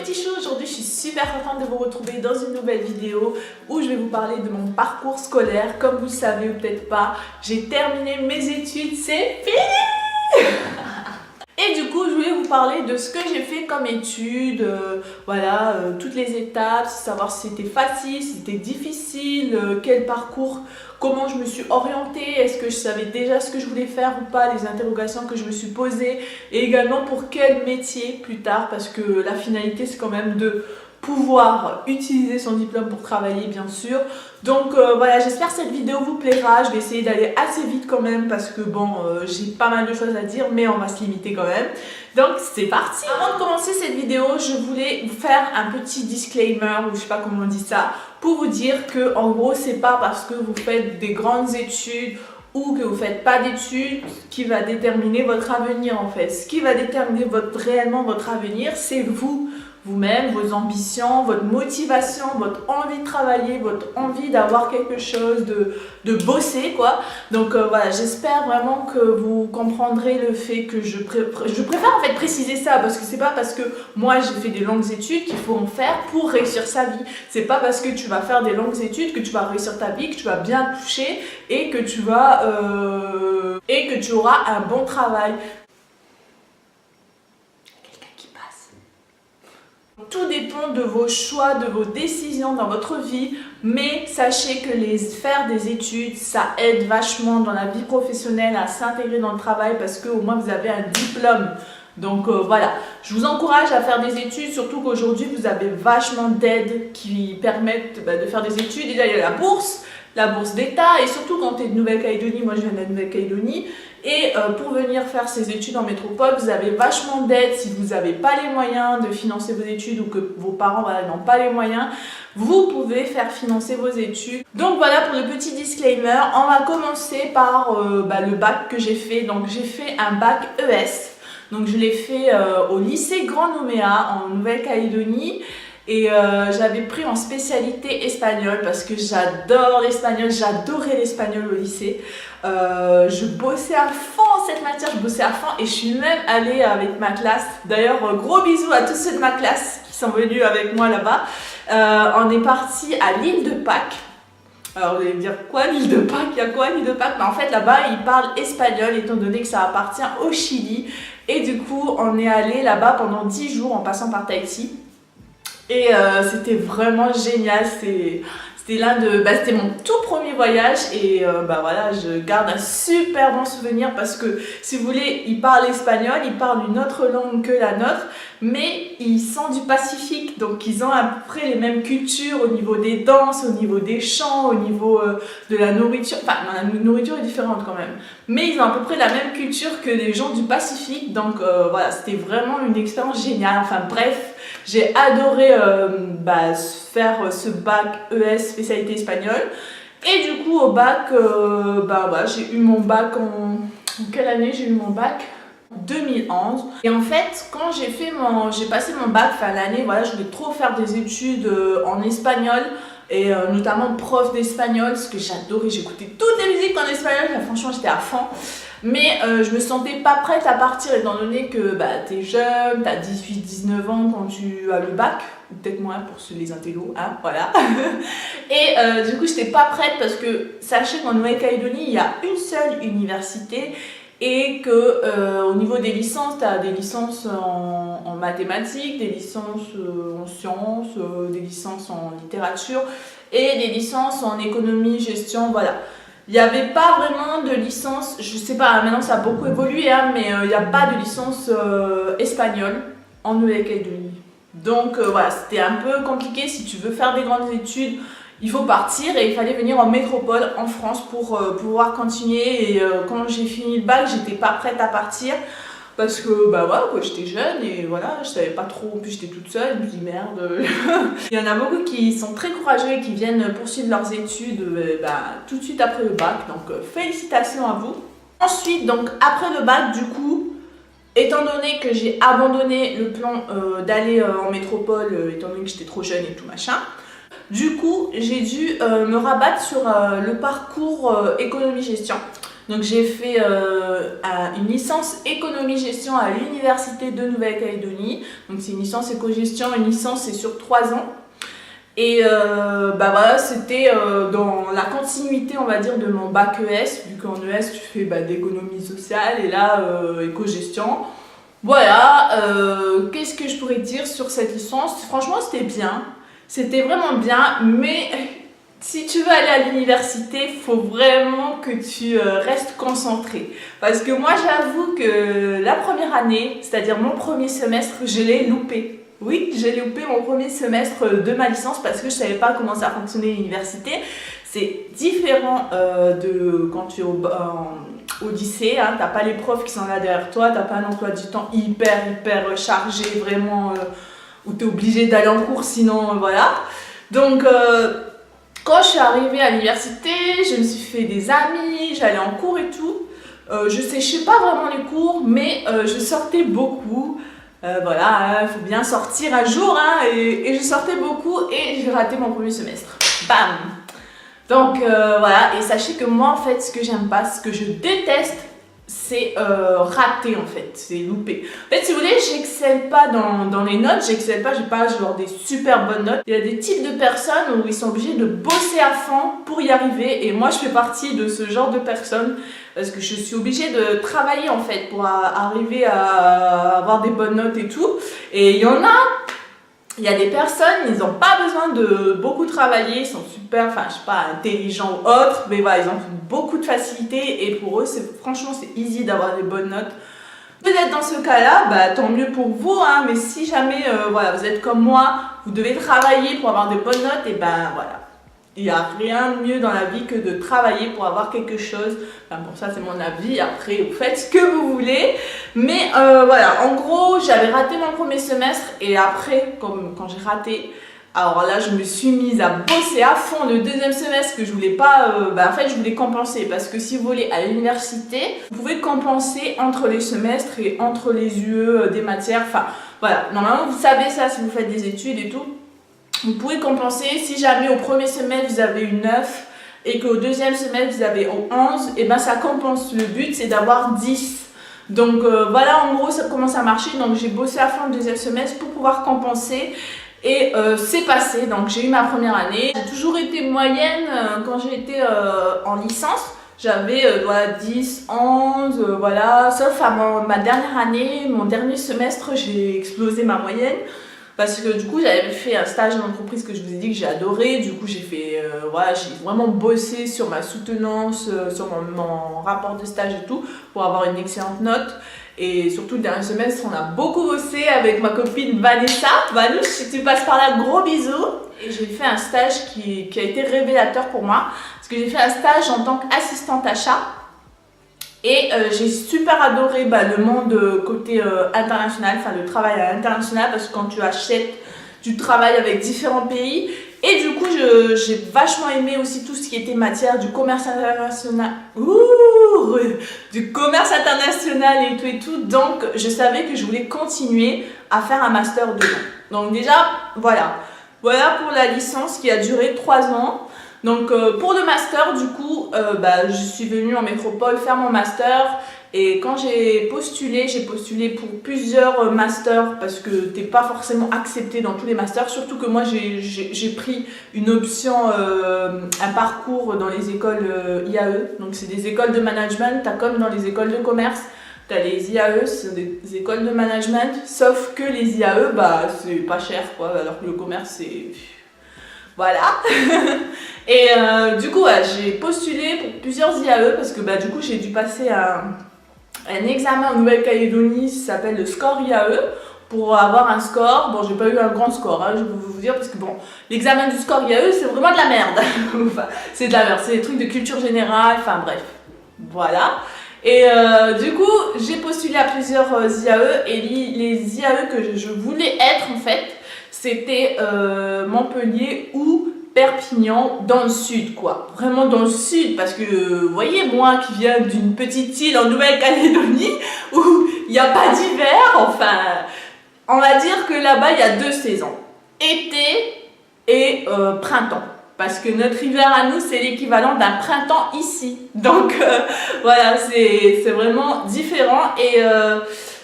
petits choux, aujourd'hui je suis super contente de vous retrouver dans une nouvelle vidéo où je vais vous parler de mon parcours scolaire. Comme vous le savez ou peut-être pas, j'ai terminé mes études, c'est fini. Et du coup, je voulais vous parler de ce que j'ai fait comme études, toutes les étapes, savoir si c'était facile, si c'était difficile, quel parcours, comment je me suis orientée, est-ce que je savais déjà ce que je voulais faire ou pas, les interrogations que je me suis posées, et également pour quel métier plus tard, parce que la finalité c'est quand même de pouvoir utiliser son diplôme pour travailler, bien sûr. Donc voilà, j'espère que cette vidéo vous plaira. Je vais essayer d'aller assez vite quand même parce que bon, j'ai pas mal de choses à dire, mais on va se limiter quand même. Donc c'est parti. Avant de commencer cette vidéo, je voulais vous faire un petit disclaimer, ou je sais pas comment on dit ça, pour vous dire que en gros c'est pas parce que vous faites des grandes études ou que vous faites pas d'études qui va déterminer votre avenir en fait. Ce qui va déterminer réellement votre avenir, c'est vous-même, vos ambitions, votre motivation, votre envie de travailler, votre envie d'avoir quelque chose, de bosser quoi. Donc voilà, j'espère vraiment que vous comprendrez le fait que je préfère en fait préciser ça, parce que c'est pas parce que moi j'ai fait des longues études qu'il faut en faire pour réussir sa vie. C'est pas parce que tu vas faire des longues études que tu vas réussir ta vie, que tu vas bien toucher et que tu vas et que tu auras un bon travail. Tout dépend de vos choix, de vos décisions dans votre vie, mais sachez que faire des études, ça aide vachement dans la vie professionnelle à s'intégrer dans le travail parce qu'au moins vous avez un diplôme. Donc voilà, je vous encourage à faire des études, surtout qu'aujourd'hui vous avez vachement d'aides qui permettent de faire des études. Et là il y a la bourse d'État, et surtout quand tu es de Nouvelle-Calédonie, moi je viens de la Nouvelle-Calédonie, et pour venir faire ces études en métropole, vous avez vachement d'aides. Si vous n'avez pas les moyens de financer vos études ou que vos parents n'ont pas les moyens, vous pouvez faire financer vos études. Donc voilà pour le petit disclaimer. On va commencer par le bac que j'ai fait. Donc j'ai fait un bac ES. Donc je l'ai fait au lycée Grand Nouméa en Nouvelle-Calédonie. Et j'avais pris en spécialité espagnol parce que j'adore l'espagnol, j'adorais l'espagnol au lycée. Je bossais à fond cette matière, je bossais à fond et je suis même allée avec ma classe. D'ailleurs, gros bisous à tous ceux de ma classe qui sont venus avec moi là-bas. On est parti à l'île de Pâques. Alors vous allez me dire quoi l'île de Pâques? Il y a quoi l'île de Pâques? Mais en fait là-bas ils parlent espagnol étant donné que ça appartient au Chili. Et du coup on est allé là-bas pendant 10 jours en passant par Tahiti. Et c'était vraiment génial, c'était mon tout premier voyage et voilà, je garde un super bon souvenir parce que si vous voulez, ils parlent espagnol, ils parlent une autre langue que la nôtre, mais ils sont du Pacifique, donc ils ont à peu près les mêmes cultures au niveau des danses, au niveau des chants, au niveau de la nourriture. Enfin, la nourriture est différente quand même, mais ils ont à peu près la même culture que les gens du Pacifique, donc voilà, c'était vraiment une expérience géniale. Enfin bref, j'ai adoré faire ce bac ES spécialité espagnole. Et du coup au bac, j'ai eu mon bac en quelle année j'ai eu mon bac? 2011. Et en fait quand j'ai passé mon bac fin l'année, voilà, je voulais trop faire des études en espagnol et notamment prof d'espagnol, parce que j'adorais, j'écoutais toutes les musiques en espagnol, là, franchement j'étais à fond. Mais je me sentais pas prête à partir étant donné que t'es jeune, t'as 18-19 ans quand tu as le bac, ou peut-être moins pour les intellos, hein, voilà. Et du coup j'étais pas prête parce que sachez qu'en Nouvelle-Calédonie il y a une seule université et que au niveau des licences, t'as des licences en mathématiques, des licences en sciences, des licences en littérature et des licences en économie, gestion, voilà. Il n'y avait pas vraiment de licence, je sais pas, maintenant ça a beaucoup évolué, hein, mais il n'y a pas de licence espagnole en Nouvelle-Calédonie. Donc voilà, c'était un peu compliqué. Si tu veux faire des grandes études, il faut partir et il fallait venir en métropole, en France, pour pouvoir continuer. Et quand j'ai fini le bac, j'étais pas prête à partir. Parce que voilà quoi, j'étais jeune et voilà, je savais pas trop, en plus j'étais toute seule, je me dis merde. Il y en a beaucoup qui sont très courageux et qui viennent poursuivre leurs études tout de suite après le bac, donc félicitations à vous. Ensuite, donc après le bac, du coup, étant donné que j'ai abandonné le plan d'aller en métropole, étant donné que j'étais trop jeune et tout machin, du coup j'ai dû me rabattre sur le parcours économie-gestion. Donc j'ai fait une licence économie-gestion à l'université de Nouvelle-Calédonie. Donc c'est une licence éco-gestion, une licence c'est sur 3 ans. Et bah voilà, c'était dans la continuité, on va dire, de mon bac ES, vu qu'en ES tu fais d'économie sociale et là éco-gestion. Voilà, qu'est-ce que je pourrais dire sur cette licence? Franchement, c'était bien, c'était vraiment bien, mais si tu veux aller à l'université, il faut vraiment que tu restes concentré. Parce que moi, j'avoue que la première année, c'est-à-dire mon premier semestre, je l'ai loupé. Oui, j'ai loupé mon premier semestre de ma licence parce que je ne savais pas comment ça fonctionnait l'université. C'est différent de quand tu es au lycée, hein. Tu n'as pas les profs qui sont là derrière toi, tu n'as pas un emploi du temps hyper chargé, vraiment, où tu es obligé d'aller en cours, sinon voilà. Donc, quand je suis arrivée à l'université, je me suis fait des amis, j'allais en cours et tout. Je séchais pas vraiment les cours, mais je sortais beaucoup. Voilà, il faut bien sortir un jour, hein, et je sortais beaucoup et j'ai raté mon premier semestre. Bam! Donc voilà, et sachez que moi en fait, ce que j'aime pas, ce que je déteste, c'est rater en fait, c'est louper. En fait, si vous voulez, j'excelle pas dans les notes, j'excelle pas, j'ai pas genre des super bonnes notes. Il y a des types de personnes où ils sont obligés de bosser à fond pour y arriver, et moi je fais partie de ce genre de personnes parce que je suis obligée de travailler en fait pour arriver à avoir des bonnes notes et tout. Et il y a des personnes, ils n'ont pas besoin de beaucoup travailler, ils sont super, enfin je sais pas, intelligents ou autres, mais voilà, ils ont beaucoup de facilité et pour eux, franchement c'est easy d'avoir des bonnes notes. Vous êtes dans ce cas-là, tant mieux pour vous, hein, mais si jamais voilà, vous êtes comme moi, vous devez travailler pour avoir des bonnes notes, et voilà. Il n'y a rien de mieux dans la vie que de travailler pour avoir quelque chose. Enfin, pour ça, c'est mon avis. Après, vous faites ce que vous voulez. Mais voilà, en gros, j'avais raté mon premier semestre. Et après, quand j'ai raté, alors là, je me suis mise à bosser à fond le deuxième semestre que je voulais pas... en fait, je voulais compenser. Parce que si vous voulez à l'université, vous pouvez compenser entre les semestres et entre les UE des matières. Enfin, voilà. Normalement, vous savez ça si vous faites des études et tout. Vous pouvez compenser si jamais au premier semestre vous avez une 9 et qu'au deuxième semestre vous avez 11, et ça compense. Le but c'est d'avoir 10. Donc voilà en gros ça commence à marcher. Donc j'ai bossé à fond le deuxième semestre pour pouvoir compenser et c'est passé. Donc j'ai eu ma première année. J'ai toujours été moyenne quand j'ai été en licence. J'avais 10, 11, voilà. Sauf à ma dernière année, mon dernier semestre, j'ai explosé ma moyenne. Parce que du coup, j'avais fait un stage en entreprise que je vous ai dit que j'ai adoré. Du coup, j'ai fait, j'ai vraiment bossé sur ma soutenance, sur mon rapport de stage et tout, pour avoir une excellente note. Et surtout, le dernier semestre, on a beaucoup bossé avec ma copine Vanessa. Vanouche, si tu passes par là, gros bisous. Et j'ai fait un stage qui a été révélateur pour moi. Parce que j'ai fait un stage en tant qu'assistante achat. Et j'ai super adoré le monde côté international, enfin le travail à l'international, parce que quand tu achètes, tu travailles avec différents pays. Et du coup, j'ai vachement aimé aussi tout ce qui était matière du commerce international. Du commerce international et tout. Donc, je savais que je voulais continuer à faire un master dedans. Donc déjà, voilà. Voilà pour la licence qui a duré 3 ans. Donc pour le master, du coup, je suis venue en métropole faire mon master. Et quand j'ai postulé pour plusieurs masters parce que t'es pas forcément accepté dans tous les masters. Surtout que moi, j'ai pris une option, un parcours dans les écoles IAE. Donc c'est des écoles de management, t'as comme dans les écoles de commerce. T'as les IAE, c'est des écoles de management. Sauf que les IAE, c'est pas cher, quoi. Alors que le commerce, c'est... Voilà. Et du coup, j'ai postulé pour plusieurs IAE parce que du coup, j'ai dû passer un examen en Nouvelle-Calédonie, ça s'appelle le score IAE, pour avoir un score. Bon, j'ai pas eu un grand score, hein, je peux vous dire, parce que bon, l'examen du score IAE, c'est vraiment de la merde. Enfin, c'est de la merde, c'est des trucs de culture générale, enfin bref. Voilà. Et du coup, j'ai postulé à plusieurs IAE, et les IAE que je voulais être en fait, c'était Montpellier ou Perpignan, dans le sud, quoi. Vraiment dans le sud, parce que, vous voyez, moi qui viens d'une petite île en Nouvelle-Calédonie, où il n'y a pas d'hiver, enfin, on va dire que là-bas, il y a 2 saisons. Été et printemps. Parce que notre hiver à nous, c'est l'équivalent d'un printemps ici. Donc voilà, c'est vraiment différent. Et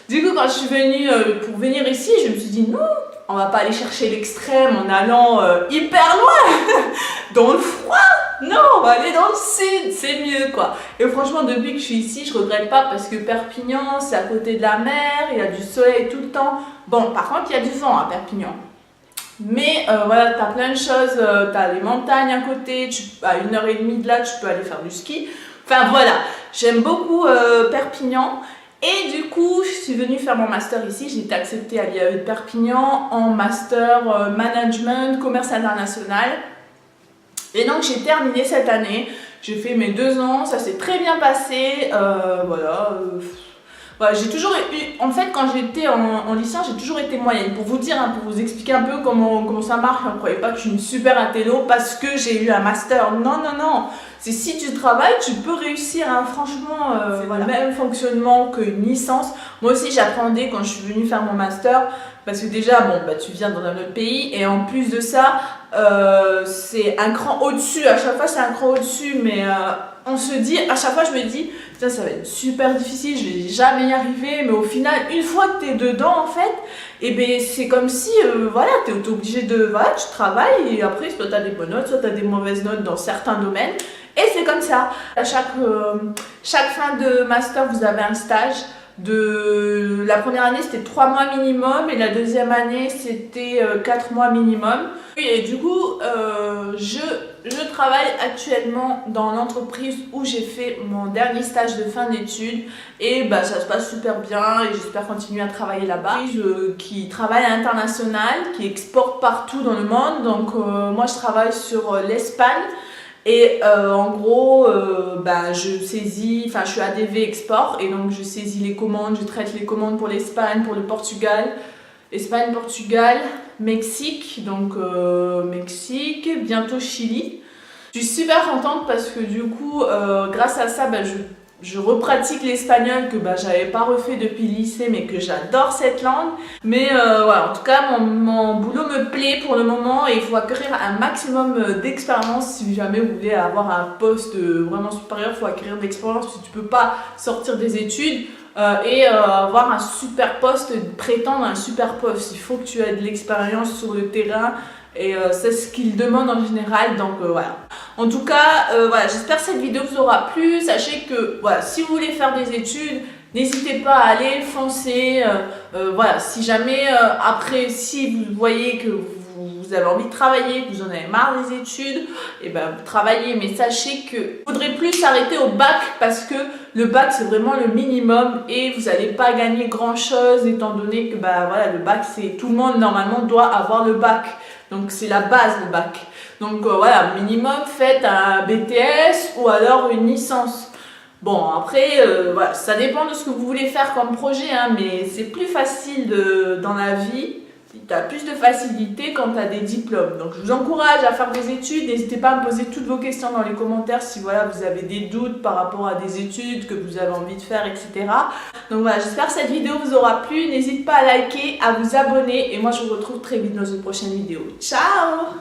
du coup, quand je suis venue pour venir ici, je me suis dit non, on va pas aller chercher l'extrême en allant hyper loin, dans le froid. Non, on va aller dans le sud, c'est mieux quoi. Et franchement, depuis que je suis ici, je regrette pas parce que Perpignan, c'est à côté de la mer, il y a du soleil tout le temps. Bon, par contre, il y a du vent à Perpignan. Mais voilà, tu as plein de choses, tu as les montagnes à côté, à 1h30 de là, tu peux aller faire du ski. Enfin voilà, j'aime beaucoup Perpignan. Et du coup, je suis venue faire mon master ici, j'ai été acceptée à l'IAE de Perpignan en master management, commerce international. Et donc j'ai terminé cette année, j'ai fait mes 2 ans, ça s'est très bien passé, voilà. Voilà, j'ai toujours eu, en fait quand j'étais en licence, j'ai toujours été moyenne. Pour vous dire, hein, pour vous expliquer un peu comment ça marche, ne croyez pas que je suis une super intello parce que j'ai eu un master. Non, non, non. C'est si tu travailles, tu peux réussir, hein. Franchement, c'est voilà, le même fonctionnement qu'une licence. Moi aussi j'apprenais quand je suis venue faire mon master. Parce que déjà, bon, bah, tu viens dans un autre pays et en plus de ça, c'est un cran au-dessus. À chaque fois, c'est un cran au-dessus, mais on se dit, à chaque fois, je me dis, ça va être super difficile, je vais jamais y arriver. Mais au final, une fois que tu es dedans, en fait, et ben, c'est comme si, voilà, tu es obligé de, voilà, tu travailles et après, soit tu as des bonnes notes, soit tu as des mauvaises notes dans certains domaines. Et c'est comme ça. À chaque fin de master, vous avez un stage. La première année c'était 3 mois minimum et la deuxième année c'était 4 mois minimum. Et du coup je travaille actuellement dans l'entreprise où j'ai fait mon dernier stage de fin d'études et bah, ça se passe super bien et j'espère continuer à travailler là-bas. Qui travaille à l'international, qui exporte partout dans le monde, donc moi je travaille sur l'Espagne. Et en gros, bah, je saisis, enfin je suis ADV Export et donc je saisis les commandes, je traite les commandes pour l'Espagne, pour le Portugal, Espagne, Portugal, Mexique, donc Mexique, bientôt Chili. Je suis super contente parce que du coup, grâce à ça, bah, je repratique l'espagnol que bah, j'avais pas refait depuis le lycée mais que j'adore cette langue. Mais voilà, en tout cas mon boulot me plaît pour le moment et il faut acquérir un maximum d'expérience si jamais vous voulez avoir un poste vraiment supérieur. Il faut acquérir de l'expérience parce que tu peux pas sortir des études et avoir un super poste, prétendre un super poste. Il faut que tu aies de l'expérience sur le terrain. Et c'est ce qu'ils demandent en général, donc voilà. En tout cas, voilà, j'espère que cette vidéo vous aura plu. Sachez que voilà, si vous voulez faire des études, n'hésitez pas à aller foncer. Voilà, si jamais après, si vous voyez que vous avez envie de travailler, que vous en avez marre des études, et ben vous travaillez. Mais sachez que vous faudrait plus s'arrêter au bac parce que le bac c'est vraiment le minimum et vous n'allez pas gagner grand chose étant donné que bah voilà, le bac c'est tout le monde normalement doit avoir le bac. Donc c'est la base le bac. Donc voilà, minimum faites un BTS ou alors une licence. Bon après, voilà, ça dépend de ce que vous voulez faire comme projet, hein, mais c'est plus facile dans la vie. Tu as plus de facilité quand tu as des diplômes. Donc je vous encourage à faire des études. N'hésitez pas à me poser toutes vos questions dans les commentaires si voilà, vous avez des doutes par rapport à des études que vous avez envie de faire, etc. Donc voilà, j'espère que cette vidéo vous aura plu. N'hésitez pas à liker, à vous abonner et moi je vous retrouve très vite dans une prochaine vidéo. Ciao!